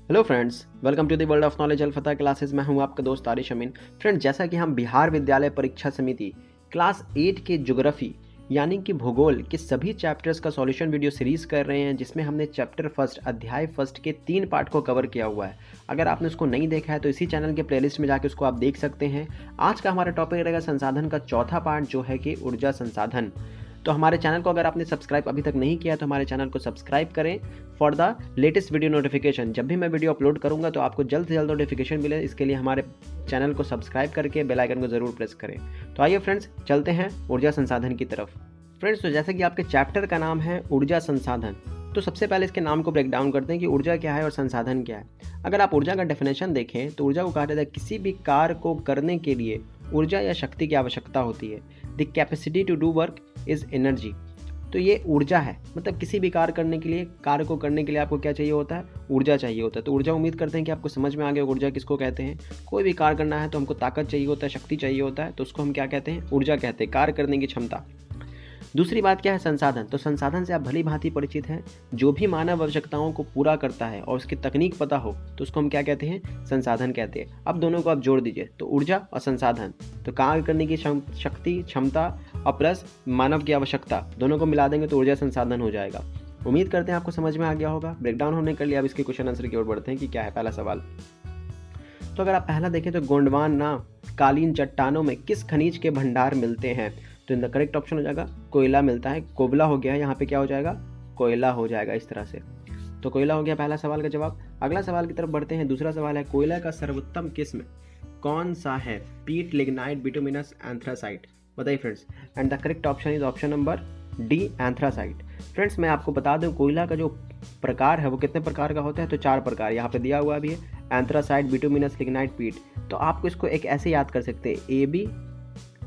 Hello friends, welcome to the world of knowledge अल्फता classes. मैं हूं आपका दोस्त आरिश अमीन। फ्रेंड्स, जैसा कि हम बिहार विद्यालय परीक्षा समिति क्लास 8 के ज्योग्राफी यानी कि भूगोल के सभी चैप्टर्स का सॉल्यूशन वीडियो सीरीज कर रहे हैं, जिसमें हमने चैप्टर फर्स्ट अध्याय फर्स्ट के 3 पार्ट को कवर किया हुआ है। अगर आपने उसको नहीं देखा है तो इसी चैनल के प्लेलिस्ट में जाकर उसको आप देख सकते हैं। आज का हमारा टॉपिक रहेगा संसाधन का चौथा पार्ट, जो है कि ऊर्जा संसाधन। तो हमारे चैनल को अगर आपने सब्सक्राइब अभी तक नहीं किया तो हमारे चैनल को सब्सक्राइब करें for the latest video notification. जब भी मैं वीडियो अपलोड करूंगा तो आपको जल्द से जल्द नोटिफिकेशन मिले, इसके लिए हमारे चैनल को सब्सक्राइब करके बेल आइकन को ज़रूर प्रेस करें। तो आइए फ्रेंड्स, चलते हैं ऊर्जा संसाधन की तरफ। फ्रेंड्स, तो जैसे कि आपके चैप्टर का नाम है ऊर्जा संसाधन, तो सबसे पहले इसके नाम को ब्रेक डाउन करते हैं कि ऊर्जा क्या है और संसाधन क्या है। अगर आप ऊर्जा का डेफिनेशन देखें तो ऊर्जा को कहा जाता है किसी भी कार्य को करने के लिए ऊर्जा या शक्ति की आवश्यकता होती है। The capacity to do work is energy. तो ये ऊर्जा है, मतलब किसी भी कार्य करने के लिए, कार्य को करने के लिए आपको क्या चाहिए होता है? ऊर्जा चाहिए होता है। तो ऊर्जा, उम्मीद करते हैं कि आपको समझ में आ गया ऊर्जा किसको कहते हैं। कोई भी कार्य करना है तो हमको ताकत चाहिए होता है, शक्ति चाहिए होता है, तो उसको हम क्या कहते हैं? ऊर्जा कहते हैं, कार्य करने की क्षमता। दूसरी बात क्या है? संसाधन। तो संसाधन से आप भली भांति परिचित हैं, जो भी मानव आवश्यकताओं को पूरा करता है और उसकी तकनीक पता हो तो उसको हम क्या कहते हैं? संसाधन कहते हैं। अब दोनों को आप जोड़ दीजिए तो ऊर्जा और संसाधन, तो कार्य करने की शक्ति, क्षमता और प्लस मानव की आवश्यकता, दोनों को मिला देंगे तो ऊर्जा संसाधन हो जाएगा। उम्मीद करते हैं आपको समझ में आ गया होगा। ब्रेकडाउन होने के लिए अब इसके क्वेश्चन आंसर की ओर बढ़ते हैं कि क्या है पहला सवाल। तो अगर आप पहला देखें तो गोंडवाना कालीन चट्टानों में किस खनिज के भंडार मिलते हैं? तो इन द करेक्ट ऑप्शन हो जाएगा कोयला मिलता है। कोबला हो गया है, यहाँ पे क्या हो जाएगा? कोयला हो जाएगा इस तरह से। तो कोयला हो गया पहला सवाल का जवाब। अगला सवाल की तरफ बढ़ते हैं। दूसरा सवाल है कोयला का सर्वोत्तम किस्म कौन सा है? पीट, लिग्नाइट, बिटुमिनस, एंथ्रासाइट। बताइए friends. And the correct option is option number D, anthracite. Friends, मैं आपको बता दूं कोयला का जो प्रकार है वो कितने प्रकार का होता है? तो 4 प्रकार यहाँ पे दिया हुआ भी है, एंथ्रासाइट, बिटुमिनस, लिग्नाइट, पीट। तो आपको इसको एक ऐसे याद कर सकते हैं, ए बी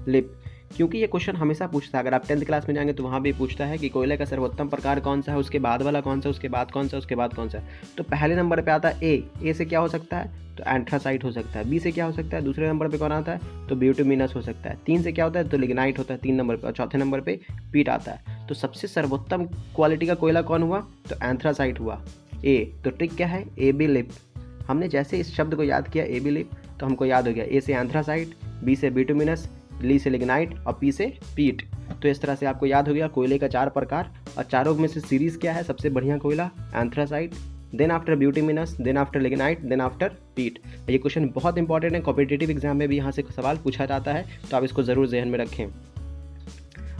लिप, क्योंकि ये क्वेश्चन हमेशा पूछता है। अगर आप 10th क्लास में जाएंगे तो वहाँ भी पूछता है कि कोयले का सर्वोत्तम प्रकार कौन सा है, उसके बाद वाला कौन सा, उसके बाद कौन सा, उसके बाद कौन सा। तो पहले नंबर पे आता है ए से क्या हो सकता है? तो एंथ्रासाइट हो सकता है। बी से क्या हो सकता है? दूसरे नंबर पे कौन आता है? तो बिटुमिनस हो सकता है। 3 से क्या होता है? तो लिग्नाइट होता है 3 नंबर पे, और चौथे नंबर पे पीट आता है। तो सबसे सर्वोत्तम क्वालिटी का कोयला कौन हुआ? तो एंथ्रासाइट हुआ। ए, तो ट्रिक क्या है? ए बी लिप। हमने जैसे इस शब्द को याद किया ए बी लिप तो हमको याद हो गया ए से एंथ्रासाइट, बी से बिटुमिनस, ली से लिग्नाइट और पी से पीट। तो इस तरह से आपको याद हो गया कोयले का 4 प्रकार, और चारों में से सीरीज क्या है? सबसे बढ़िया कोयला anthracite, then after bituminous, then after lignite, then after peat. ये क्वेश्चन बहुत इंपॉर्टेंट है, कॉम्पिटिटिव एग्जाम में भी यहाँ से सवाल पूछा जाता है, तो आप इसको जरूर ध्यान में रखें।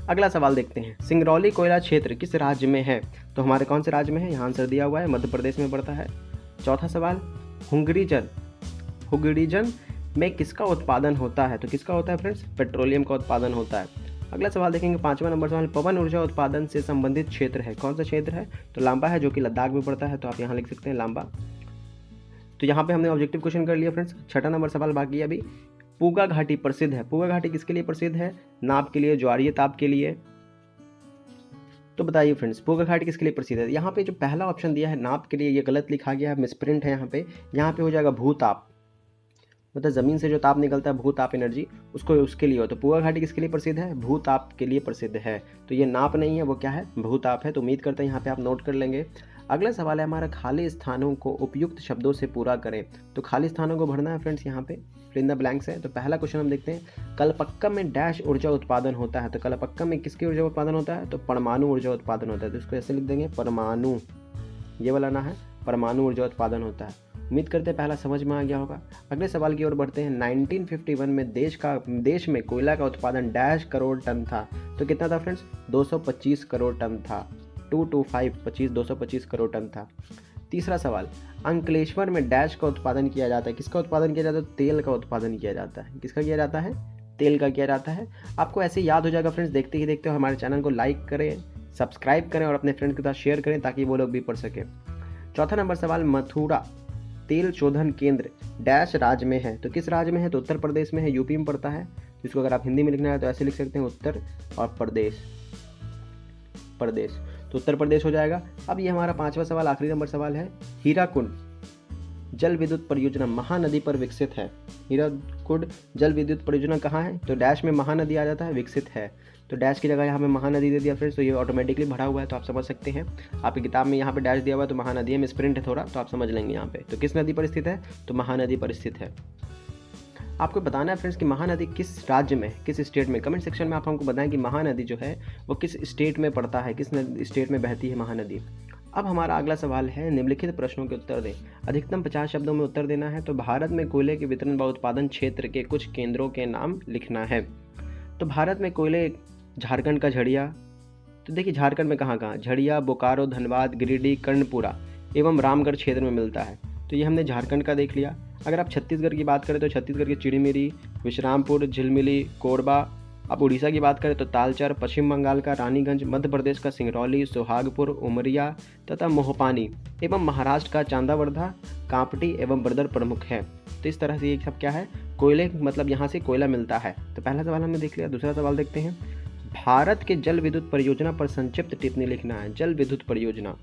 अगला सवाल देखते हैं। सिंगरौली कोयला क्षेत्र किस राज्य में है? तो हमारे कौन से राज्य में है? यहाँ आंसर दिया हुआ है, मध्य प्रदेश में पड़ता है। चौथा सवाल, हुगड़ीजन में किसका उत्पादन होता है? तो किसका होता है फ्रेंड्स? पेट्रोलियम का उत्पादन होता है। अगला सवाल देखेंगे, 5वां नंबर सवाल, पवन ऊर्जा उत्पादन से संबंधित क्षेत्र है, कौन सा क्षेत्र है? तो लांबा है, जो कि लद्दाख में पड़ता है, तो आप यहाँ लिख सकते हैं लांबा। तो यहाँ पे हमने ऑब्जेक्टिव क्वेश्चन कर लिया फ्रेंड्स। 6वां नंबर सवाल बाकी है अभी। पूगा घाटी प्रसिद्ध है। पूगा घाटी किसके लिए प्रसिद्ध है? नाप के लिए, ज्वारीय ताप के लिए। तो बताइए फ्रेंड्स, पूगा घाटी किसके लिए प्रसिद्ध है? यहाँ पे जो पहला ऑप्शन दिया है नाप के लिए, ये गलत लिखा गया है, मिसप्रिंट है यहाँ पे। यहाँ पे हो जाएगा भूताप, मतलब ज़मीन से जो ताप निकलता है, भूताप एनर्जी, उसको उसके लिए हो। तो पूगा घाटी किसके लिए प्रसिद्ध है? भूताप के लिए प्रसिद्ध है। तो ये नाप नहीं है, वो क्या है? भूताप है। तो उम्मीद करते हैं यहाँ पे आप नोट कर लेंगे। अगला सवाल है हमारा, खाली स्थानों को उपयुक्त शब्दों से पूरा करें। तो खाली स्थानों को भरना है फ्रेंड्स, यहाँ पे फिल इन द ब्लैंक्स है। तो पहला क्वेश्चन हम देखते हैं, कलपक्कम में डैश ऊर्जा उत्पादन होता है। तो कलपक्कम में किसकी ऊर्जा उत्पादन होता है? तो परमाणु ऊर्जा उत्पादन होता है। तो इसको ऐसे लिख देंगे, परमाणु, ये वाला ना है, परमाणु ऊर्जा उत्पादन होता है। उम्मीद करते हैं पहला समझ में आ गया होगा। अगले सवाल की ओर बढ़ते हैं। 1951 में देश में कोयला का उत्पादन डैश करोड़ टन था। तो कितना था फ्रेंड्स? 225 करोड़ टन था। 225 करोड़ टन था। तीसरा सवाल, अंकलेश्वर में डैश का उत्पादन किया जाता है। किसका उत्पादन किया जाता है? तेल का उत्पादन किया जाता है। किसका किया जाता है? तेल का किया जाता है। आपको ऐसे याद हो जाएगा फ्रेंड्स। देखते ही देखते हमारे चैनल को लाइक करें, सब्सक्राइब करें और अपने फ्रेंड्स के साथ शेयर करें ताकि वो लोग भी पढ़ सकें। चौथा नंबर सवाल, मथुरा तेल शोधन केंद्र डैश राज्य में है। तो किस राज्य में है? तो उत्तर प्रदेश में है, यूपी में पड़ता है। जिसको अगर आप हिंदी में लिखना है तो ऐसे लिख सकते हैं, उत्तर और प्रदेश। तो उत्तर प्रदेश हो जाएगा। अब ये हमारा 5वां सवाल, आखिरी नंबर सवाल है, हीराकुंड जल विद्युत परियोजना महानदी पर विकसित है। हीराकुड जल विद्युत परियोजना कहाँ है, तो डैश में महानदी आ जाता है, विकसित है, तो डैश की जगह यहाँ पे महानदी दे दिया फ्रेंड्स, तो ये ऑटोमेटिकली भरा हुआ है, तो आप समझ सकते हैं। आपकी किताब में यहाँ पे डैश दिया हुआ है तो महानदी है, मिसप्रिंट है थोड़ा, तो आप समझ लेंगे यहाँ पे। तो किस नदी पर स्थित है, तो महानदी पर स्थित है। आपको बताना है फ्रेंड्स कि महानदी किस राज्य में, किस स्टेट में, कमेंट सेक्शन में आप हमको बताएं कि महानदी जो है वो किस स्टेट में पड़ता है, किस स्टेट में बहती है महानदी। अब हमारा अगला सवाल है, निम्नलिखित प्रश्नों के उत्तर दें। अधिकतम 50 शब्दों में उत्तर देना है। तो भारत में कोयले के वितरण व उत्पादन क्षेत्र के कुछ केंद्रों के नाम लिखना है। तो भारत में कोयले, झारखंड का झड़िया, तो देखिए झारखंड में कहाँ कहाँ, झड़िया, बोकारो, धनबाद, गिरिडीह, कर्णपुरा एवं रामगढ़ क्षेत्र में मिलता है, तो ये हमने झारखंड का देख लिया। अगर आप छत्तीसगढ़ की बात करें तो छत्तीसगढ़ के चिड़िमिरी, विश्रामपुर, झिलमिली, कोरबा। अब उड़ीसा की बात करें तो तालचर, पश्चिम बंगाल का रानीगंज, मध्य प्रदेश का सिंगरौली, सुहागपुर, उमरिया तथा मोहपानी एवं महाराष्ट्र का चांदावर्धा, कांपटी एवं बर्दर प्रमुख है। तो इस तरह से ये सब क्या है, कोयले, मतलब यहाँ से कोयला मिलता है। तो पहला सवाल हमने देख लिया। दूसरा सवाल देखते हैं, भारत के जल विद्युत परियोजना पर संक्षिप्त टिप्पणी लिखना है। जल विद्युत परियोजना,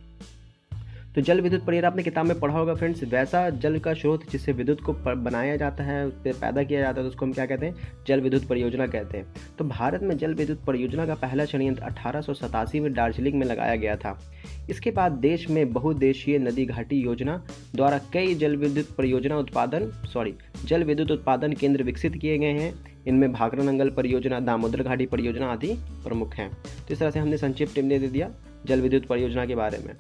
तो जल विद्युत परियोजना आपने किताब में पढ़ा होगा फ्रेंड्स, वैसा जल का स्रोत जिससे विद्युत को बनाया जाता है, उस पर पैदा किया जाता है, तो उसको हम क्या कहते हैं, जल विद्युत परियोजना कहते हैं। तो भारत में जल विद्युत परियोजना का पहला संयंत्र 1887 में दार्जिलिंग में लगाया गया था। इसके बाद देश में बहुउद्देशीय नदी घाटी योजना द्वारा कई जल विद्युत उत्पादन केंद्र विकसित किए गए हैं। इनमें भाखड़ा नंगल परियोजना, दामोदर घाटी परियोजना आदि प्रमुख हैं। तो इस तरह से हमने संक्षिप्त टिप्पणी दे दिया जल विद्युत परियोजना के बारे में।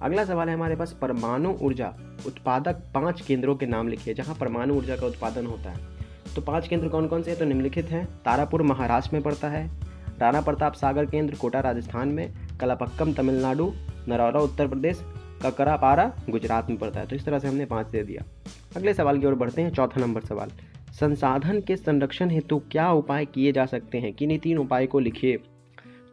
अगला सवाल है हमारे पास, परमाणु ऊर्जा उत्पादक 5 केंद्रों के नाम लिखिए जहां परमाणु ऊर्जा का उत्पादन होता है। तो 5 केंद्र कौन कौन से हैं, तो निम्नलिखित हैं। तारापुर महाराष्ट्र में पड़ता है, राणा प्रताप सागर केंद्र कोटा राजस्थान में, कलापक्कम तमिलनाडु, नरौरा उत्तर प्रदेश, ककरापारा गुजरात में पड़ता है। तो इस तरह से हमने 5 दे दिया। अगले सवाल की ओर बढ़ते हैं। चौथा नंबर सवाल, संसाधन के संरक्षण हेतु क्या उपाय किए जा सकते हैं, किन्हीं 3 उपाय को लिखिए।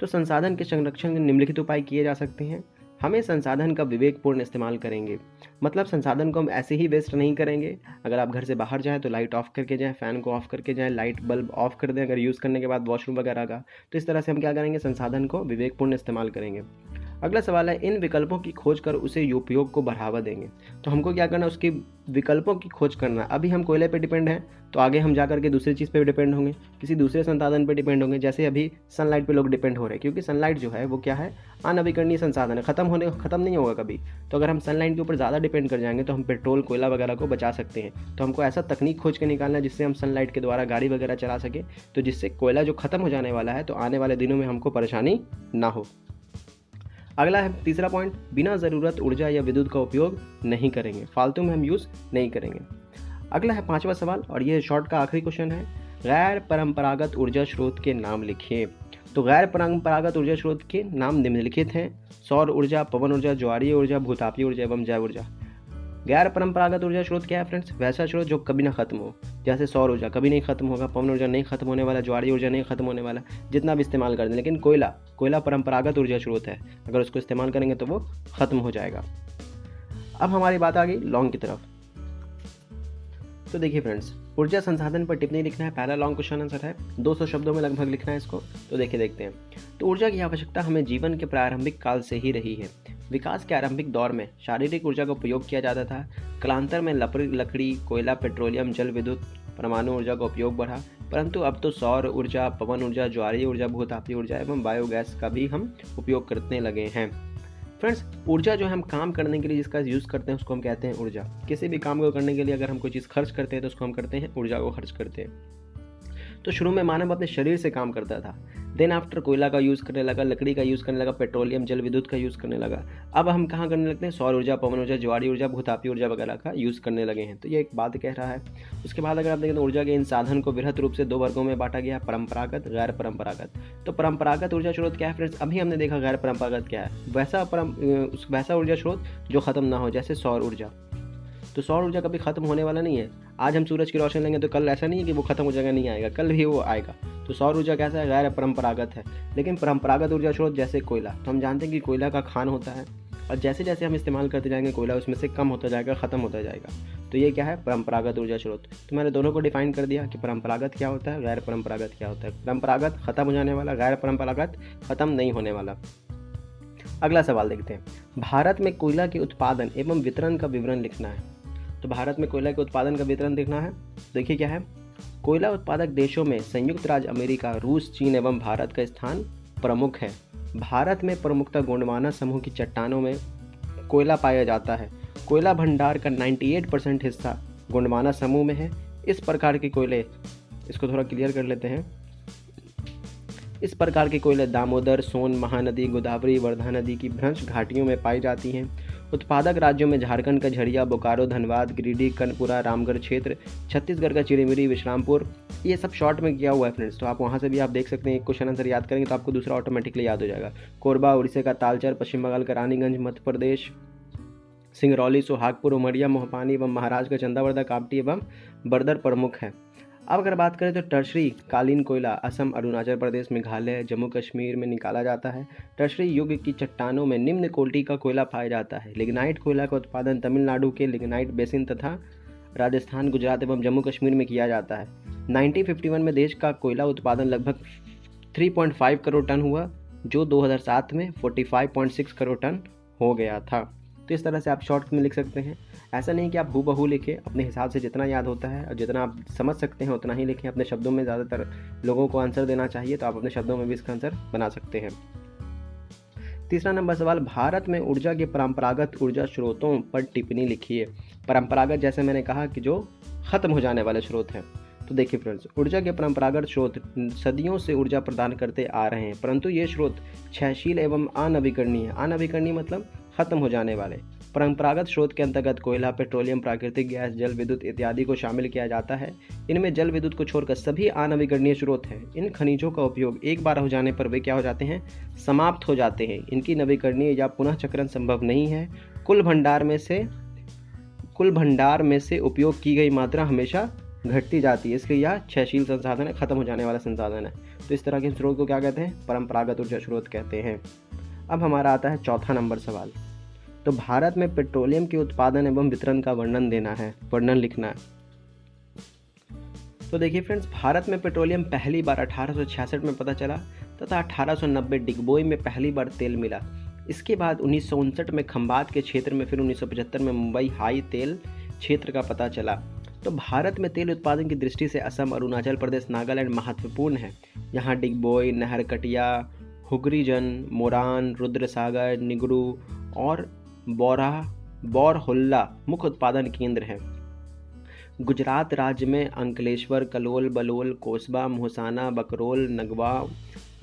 तो संसाधन के संरक्षण के निम्नलिखित उपाय किए जा सकते हैं। हमें संसाधन का विवेकपूर्ण इस्तेमाल करेंगे, मतलब संसाधन को हम ऐसे ही वेस्ट नहीं करेंगे। अगर आप घर से बाहर जाएं तो लाइट ऑफ करके जाएं, फ़ैन को ऑफ करके जाएं, लाइट बल्ब ऑफ कर दें अगर यूज़ करने के बाद वॉशरूम वगैरह का। तो इस तरह से हम क्या करेंगे, संसाधन को विवेकपूर्ण इस्तेमाल करेंगे। अगला सवाल है, इन विकल्पों की खोज कर उसे उपयोग को बढ़ावा देंगे। तो हमको क्या करना है, उसके विकल्पों की खोज करना। अभी हम कोयले पे डिपेंड हैं, तो आगे हम जा करके दूसरी चीज़ पे डिपेंड होंगे, किसी दूसरे संसाधन पे डिपेंड होंगे। जैसे अभी सनलाइट पे लोग डिपेंड हो रहे हैं, क्योंकि सनलाइट जो है वो क्या है, अनवीकरणीय संसाधन है, ख़त्म नहीं होगा कभी। तो अगर हम सनलाइट के ऊपर ज़्यादा डिपेंड कर जाएंगे तो हम पेट्रोल, कोयला वगैरह को बचा सकते हैं। तो हमको ऐसा तकनीक खोज के निकालना है जिससे हम सनलाइट के द्वारा गाड़ी वगैरह चला सके, तो जिससे कोयला जो ख़त्म हो जाने वाला है तो आने वाले दिनों में हमको परेशानी ना हो। अगला है तीसरा पॉइंट, बिना ज़रूरत ऊर्जा या विद्युत का उपयोग नहीं करेंगे, फालतू में हम यूज़ नहीं करेंगे। अगला है 5वां सवाल, और ये शॉर्ट का आखिरी क्वेश्चन है, गैर परंपरागत ऊर्जा स्रोत के नाम लिखिए। तो गैर परंपरागत ऊर्जा स्रोत के नाम निम्नलिखित हैं, सौर ऊर्जा, पवन ऊर्जा, ज्वारीय ऊर्जा, भूतापीय ऊर्जा एवं जैव ऊर्जा। गैर परंपरागत ऊर्जा स्रोत क्या है फ्रेंड्स, वैसा स्रोत जो कभी ना खत्म हो, जैसे सौर ऊर्जा कभी नहीं खत्म होगा, पवन ऊर्जा नहीं खत्म होने वाला, ज्वारीय ऊर्जा नहीं खत्म होने वाला, जितना भी इस्तेमाल कर दें। लेकिन कोयला परंपरागत ऊर्जा स्रोत है, अगर उसको इस्तेमाल करेंगे तो वो खत्म हो जाएगा। अब हमारी बात आ गई लॉन्ग की तरफ। तो देखिए फ्रेंड्स, ऊर्जा संसाधन पर टिप्पणी लिखना है। पहला लॉन्ग क्वेश्चन आंसर है, 200 शब्दों में लगभग लिखना है इसको। तो देखते हैं। तो ऊर्जा की आवश्यकता हमें जीवन के प्रारंभिक काल से ही रही है। विकास के आरंभिक दौर में शारीरिक ऊर्जा का उपयोग किया जाता था। कालांतर में लकड़ी, कोयला, पेट्रोलियम, जल विद्युत, परमाणु ऊर्जा का उपयोग बढ़ा, परंतु अब तो सौर ऊर्जा, पवन ऊर्जा, ज्वारीय ऊर्जा, भूतापीय ऊर्जा एवं बायोगैस का भी हम उपयोग करने लगे हैं। फ्रेंड्स, ऊर्जा जो हम काम करने के लिए जिसका यूज़ करते हैं उसको हम कहते हैं ऊर्जा। किसी भी काम को करने के लिए अगर हम कोई चीज़ खर्च करते हैं तो उसको हम करते हैं ऊर्जा को खर्च करते हैं। तो शुरू में मानव अपने शरीर से काम करता था, देन आफ्टर कोयला का यूज़ करने लगा, लकड़ी का यूज़ करने लगा, पेट्रोलियम, जल विद्युत का यूज़ करने लगा। अब हम कहाँ करने लगते हैं, सौर ऊर्जा, पवन ऊर्जा, ज्वारीय ऊर्जा, भूतापीय ऊर्जा वगैरह का यूज़ करने लगे हैं। तो ये एक बात कह रहा है। उसके बाद अगर आप देखें तो ऊर्जा के इन साधन को वृहत रूप से 2 वर्गों में बांटा गया, परंपरागत, गैर परंपरागत। तो परंपरागत ऊर्जा स्रोत क्या है फ्रेंड्स, अभी हमने देखा गैर परंपरागत क्या है, वैसा ऊर्जा स्रोत जो खत्म ना हो, जैसे सौर ऊर्जा। तो सौर ऊर्जा कभी खत्म होने वाला नहीं है। आज हम सूरज की रोशनी लेंगे तो कल ऐसा नहीं है कि वो खत्म हो जाएगा, नहीं आएगा, कल भी वो आएगा। तो सौर ऊर्जा कैसा है, गैर परंपरागत है। लेकिन परंपरागत ऊर्जा स्रोत जैसे कोयला, तो हम जानते हैं कि कोयला का खान होता है, और जैसे जैसे हम इस्तेमाल करते जाएंगे कोयला उसमें से कम होता जाएगा, ख़त्म होता जाएगा। तो ये क्या है, परंपरागत ऊर्जा स्रोत। तो मैंने दोनों को डिफाइन कर दिया कि परंपरागत क्या होता है, गैर परंपरागत क्या होता है। परंपरागत खत्म हो जाने वाला, गैर परंपरागत खत्म नहीं होने वाला। अगला सवाल देखते हैं, भारत में कोयला के उत्पादन एवं वितरण का विवरण लिखना है। तो भारत में कोयला के उत्पादन का वितरण देखना है। देखिए क्या है, कोयला उत्पादक देशों में संयुक्त राज्य अमेरिका, रूस, चीन एवं भारत का स्थान प्रमुख है। भारत में प्रमुखतः गोंडवाना समूह की चट्टानों में कोयला पाया जाता है। कोयला भंडार का 98% हिस्सा गोंडवाना समूह में है। इस प्रकार के कोयले, इसको थोड़ा क्लियर कर लेते हैं, इस प्रकार के कोयले दामोदर, सोन, महानदी, गोदावरी, वर्धा नदी की भ्रंश घाटियों में पाई जाती हैं। उत्पादक राज्यों में झारखंड का झरिया, बोकारो, धनबाद, गिरिडीह, कनपुरा, रामगढ़ क्षेत्र, छत्तीसगढ़ का चिड़िमिरी, विश्रामपुर, ये सब शॉर्ट में किया हुआ है फ्रेंड्स। तो आप वहाँ से भी आप देख सकते हैं, एक क्वेश्चन आंसर याद करेंगे तो आपको दूसरा ऑटोमेटिकली याद हो जाएगा। कोरबा उड़ीसा का तालचर, पश्चिम बंगाल का रानीगंज, मध्य प्रदेश सिंगरौली, सोहागपुर, उमरिया, मोहपानी एवं महाराष्ट्र का चंदावरदा, कापटी एवं बर्दर प्रमुख है। अब अगर बात करें तो टर्शरी कालीन कोयला असम, अरुणाचल प्रदेश, मेघालय, जम्मू कश्मीर में निकाला जाता है। टर्शरी युग की चट्टानों में निम्न कोटि का कोयला पाया जाता है। लिग्नाइट कोयला का उत्पादन तमिलनाडु के लिग्नाइट बेसिन तथा राजस्थान, गुजरात एवं जम्मू कश्मीर में किया जाता है। 1951 में देश का कोयला उत्पादन लगभग 3.5 करोड़ टन हुआ, जो 2007 में 45.6 करोड़ टन हो गया था। तो इस तरह से आप शॉर्ट में लिख सकते हैं। ऐसा नहीं कि आप हूबहू लिखें, अपने हिसाब से जितना याद होता है और जितना आप समझ सकते हैं उतना ही लिखें। अपने शब्दों में ज़्यादातर लोगों को आंसर देना चाहिए, तो आप अपने शब्दों में भी इसका आंसर बना सकते हैं। तीसरा नंबर सवाल, भारत में ऊर्जा के परंपरागत ऊर्जा स्रोतों पर टिप्पणी लिखिए। परंपरागत जैसे मैंने कहा कि जो ख़त्म हो जाने वाले स्रोत हैं। तो देखिए फ्रेंड्स, ऊर्जा के परंपरागत स्रोत सदियों से ऊर्जा प्रदान करते आ रहे हैं, परंतु ये स्रोत क्षयशील एवं अनवीकरणीय है। अनवीकरणीय मतलब ख़त्म हो जाने वाले। परंपरागत स्रोत के अंतर्गत कोयला, पेट्रोलियम, प्राकृतिक गैस, जल विद्युत इत्यादि को शामिल किया जाता है। इनमें जल विद्युत को छोड़कर सभी अनवीकरणीय स्रोत हैं। इन खनिजों का उपयोग एक बार हो जाने पर वे क्या हो जाते हैं, समाप्त हो जाते हैं। इनकी नवीकरणीय या पुनः चक्रण संभव नहीं है। कुल भंडार में से उपयोग की गई मात्रा हमेशा घटती जाती है, इसलिए यह क्षयशील संसाधन है, खत्म हो जाने वाला संसाधन है। तो इस तरह के स्रोत को क्या कहते हैं, परंपरागत ऊर्जा स्रोत कहते हैं। अब हमारा आता है चौथा नंबर सवाल। तो भारत में पेट्रोलियम के उत्पादन एवं वितरण का वर्णन लिखना है। तो देखिए फ्रेंड्स, भारत में पेट्रोलियम पहली बार 1866 में पता चला तथा 1890 डिगबोई में पहली बार तेल मिला। इसके बाद 1959 में खंबात के क्षेत्र में, फिर 1975 में मुंबई हाई तेल क्षेत्र का पता चला। तो भारत में तेल उत्पादन की दृष्टि से असम, अरुणाचल प्रदेश, नागालैंड महत्वपूर्ण है। यहाँ डिगबोई, नहरकटिया, हुगरीजन, मोरान, रुद्रसागर, निगरू और बौरहुल्ला मुख्य उत्पादन केंद्र हैं। गुजरात राज्य में अंकलेश्वर, कलोल, बलोल, कोसबा, मोहसाना, बकरोल,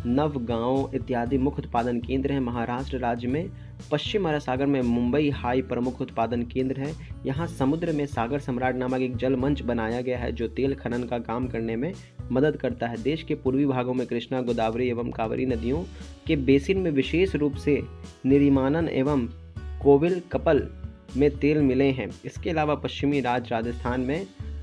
नवगांव इत्यादि मुख्य उत्पादन केंद्र हैं। महाराष्ट्र राज्य में पश्चिम अरब सागर में मुंबई हाई प्रमुख उत्पादन केंद्र है। यहाँ समुद्र में सागर सम्राट नामक एक जल मंच बनाया गया है, जो तेल खनन का काम करने में मदद करता है। देश के पूर्वी भागों में कृष्णा, गोदावरी एवं कावेरी नदियों के बेसिन में विशेष रूप से निरिमानन एवं कोविल कपल में तेल मिले हैं। इसके अलावा पश्चिमी राज्य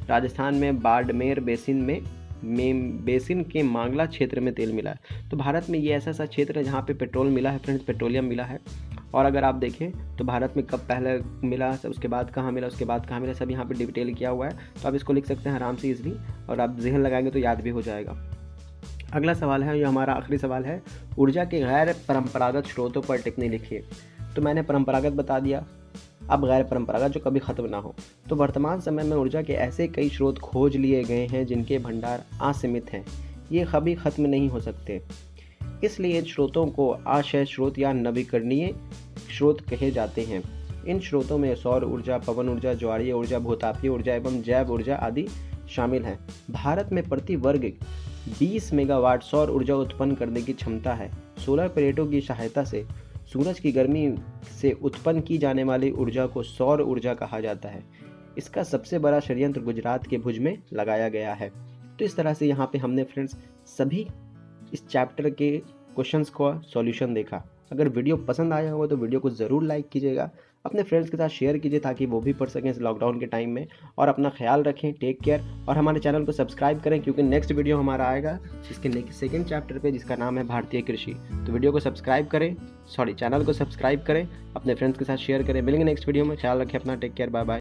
राजस्थान में बाड़मेर बेसिन के मांगला क्षेत्र में तेल मिला है। तो भारत में ये ऐसा क्षेत्र है जहाँ पे पेट्रोल मिला है फ्रेंड्स, पेट्रोलियम मिला है। और अगर आप देखें तो भारत में कब पहले मिला, उसके बाद कहाँ मिला, उसके बाद कहाँ मिला, सब यहाँ पे डिटेल किया हुआ है। तो आप इसको लिख सकते हैं आराम से ईजिली, और आप ज़हन लगाएंगे तो याद भी हो जाएगा। अगला सवाल है, ये हमारा आखिरी सवाल है, ऊर्जा के गैर परंपरागत स्रोतों पर टिप्पणी लिखिए। तो मैंने परंपरागत बता दिया, अब गैर परंपरागत जो कभी ख़त्म ना हो। तो वर्तमान समय में ऊर्जा के ऐसे कई स्रोत खोज लिए गए हैं जिनके भंडार असीमित हैं, ये कभी ख़त्म नहीं हो सकते। इसलिए इन स्रोतों को अक्षय स्रोत या नवीकरणीय स्रोत कहे जाते हैं। इन स्रोतों में सौर ऊर्जा, पवन ऊर्जा, ज्वारीय ऊर्जा, भूतापीय ऊर्जा एवं जैव ऊर्जा आदि शामिल हैं। भारत में प्रति वर्ग 20 मेगावाट सौर ऊर्जा उत्पन्न करने की क्षमता है। सोलर प्लेटों की सहायता से सूरज की गर्मी से उत्पन्न की जाने वाली ऊर्जा को सौर ऊर्जा कहा जाता है। इसका सबसे बड़ा षड्यंत्र गुजरात के भुज में लगाया गया है। तो इस तरह से यहाँ पे हमने फ्रेंड्स सभी इस चैप्टर के क्वेश्चंस का सॉल्यूशन देखा। अगर वीडियो पसंद आया होगा तो वीडियो को ज़रूर लाइक कीजिएगा, अपने फ्रेंड्स के साथ शेयर कीजिए ताकि वो भी पढ़ सकें इस लॉकडाउन के टाइम में। और अपना ख्याल रखें, टेक केयर, और हमारे चैनल को सब्सक्राइब करें क्योंकि नेक्स्ट वीडियो हमारा आएगा जिसके सेकंड चैप्टर पे, जिसका नाम है भारतीय कृषि। तो वीडियो को सब्सक्राइब करें, चैनल को सब्सक्राइब करें, अपने फ्रेंड्स के साथ शेयर करें। मिलेंगे नेक्स्ट वीडियो में, ख्याल रखें अपना, टेक केयर, बाय बाय।